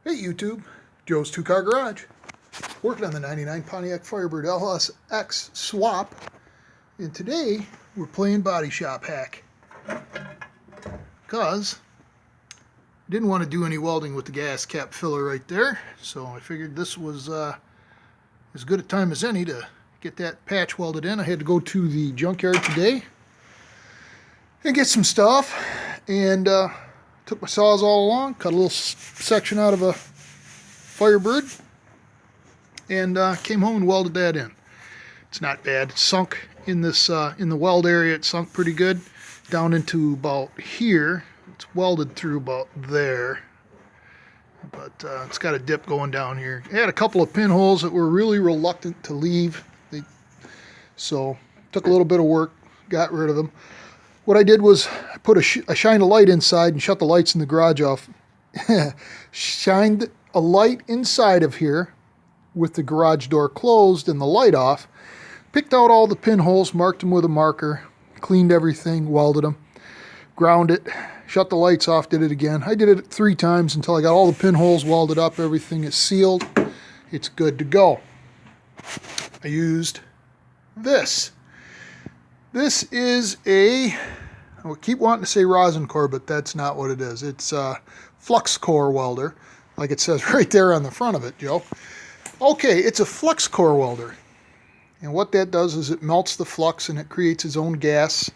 Hey YouTube, Joe's Two Car Garage. Working on the 99 Pontiac Firebird LSX swap. And today we're playing body shop hack. Because I didn't want to do any welding with the gas cap filler right there. So I figured this was as good a time as any to get that patch welded in. I had to go to the junkyard today and get some stuff. And took my saws all along, cut a little section out of a Firebird, and came home and welded that in. It's not bad. It's sunk in this in the weld area. It sunk pretty good down into about here. It's welded through about there, but it's got a dip going down here. It had a couple of pinholes that were really reluctant to leave, so took a little bit of work, got rid of them. What I did was I shined a light inside and shut the lights in the garage off. Shined a light inside of here with the garage door closed and the light off. Picked out all the pinholes, marked them with a marker, cleaned everything, welded them, ground it, shut the lights off, did it again. I did it 3 times until I got all the pinholes welded up. Everything is sealed. It's good to go. I used this. This is I keep wanting to say rosin core, but that's not what it is. It's a flux core welder, like it says right there on the front of it, Joe. Okay, it's a flux core welder. And what that does is it melts the flux and it creates its own gas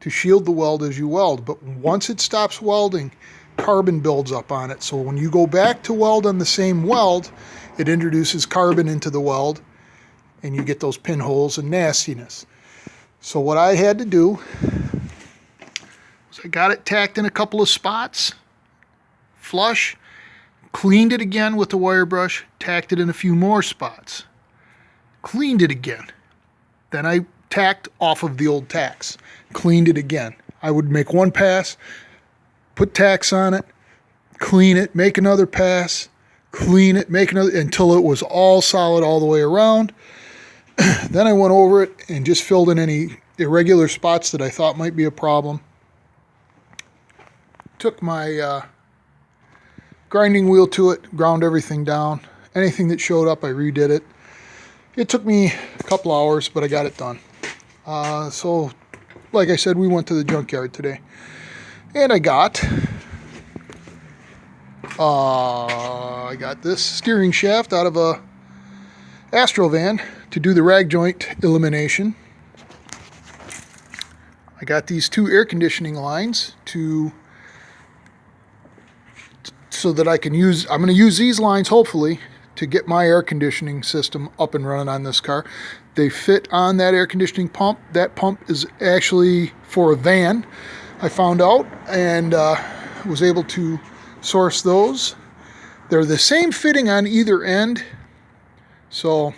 to shield the weld as you weld. But once it stops welding, carbon builds up on it. So when you go back to weld on the same weld, it introduces carbon into the weld and you get those pinholes and nastiness. So what I had to do was I got it tacked in a couple of spots, flush, cleaned it again with the wire brush, tacked it in a few more spots, cleaned it again. Then I tacked off of the old tacks, cleaned it again. I would make one pass, put tacks on it, clean it, make another pass, clean it, make another, until it was all solid all the way around. Then I went over it and just filled in any irregular spots that I thought might be a problem. Took my grinding wheel to it, ground everything down. Anything that showed up, I redid it. It took me a couple hours, but I got it done. So, like I said, we went to the junkyard today. And I got this steering shaft out of a Astrovan to do the rag joint elimination. I got these 2 air conditioning lines so that I can I'm going to use these lines hopefully to get my air conditioning system up and running on this car. They fit on that air conditioning pump. That pump is actually for a van, I found out, and was able to source those. They're the same fitting on either end, so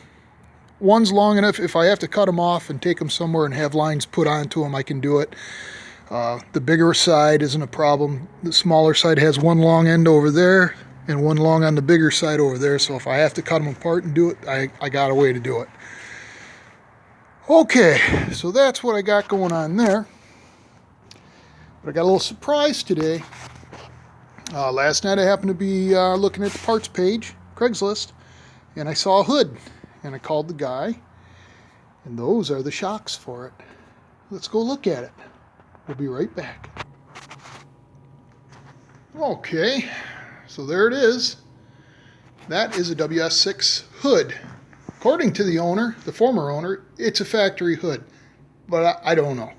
one's long enough. If I have to cut them off and take them somewhere and have lines put onto them, I can do it. The bigger side isn't a problem. The smaller side has one long end over there and one long on the bigger side over there. So if I have to cut them apart and do it, I got a way to do it. Okay, so that's what I got going on there. But I got a little surprise today. Last night I happened to be looking at the parts page, Craigslist, and I saw a hood. And I called the guy, and those are the shocks for it. Let's go look at it. We'll be right back. Okay, so there it is. That is a WS6 hood. According to the owner, the former owner, it's a factory hood, but I don't know.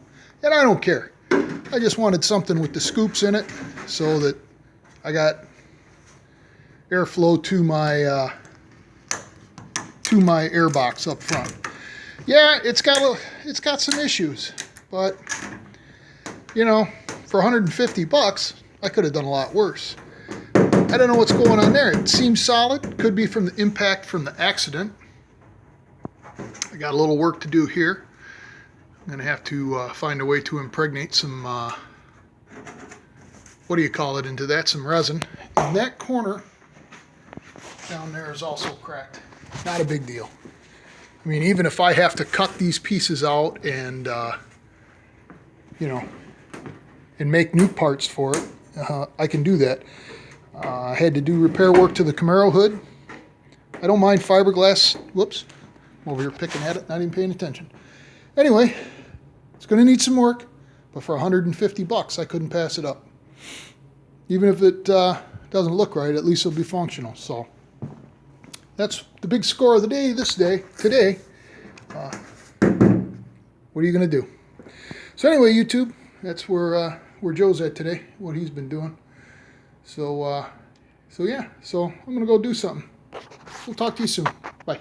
And I don't care. I just wanted something with the scoops in it so that I got airflow to my air box up front. Yeah, it's got some issues, but you know, for 150 bucks, I could have done a lot worse. I don't know what's going on there. It seems solid. Could be from the impact from the accident. I got a little work to do here. I'm gonna have to find a way to impregnate some what do you call it into that, some resin. And that corner down there is also cracked. Not a big deal. I mean, even if I have to cut these pieces out and, you know, and make new parts for it, I can do that. I had to do repair work to the Camaro hood. I don't mind fiberglass. Whoops. I'm over here picking at it, not even paying attention. Anyway, it's going to need some work, but for 150 bucks, I couldn't pass it up. Even if it doesn't look right, at least it'll be functional. So that's the big score of the day today. What are you going to do? So anyway, YouTube, that's where Joe's at today, what he's been doing. So yeah, so I'm going to go do something. We'll talk to you soon. Bye.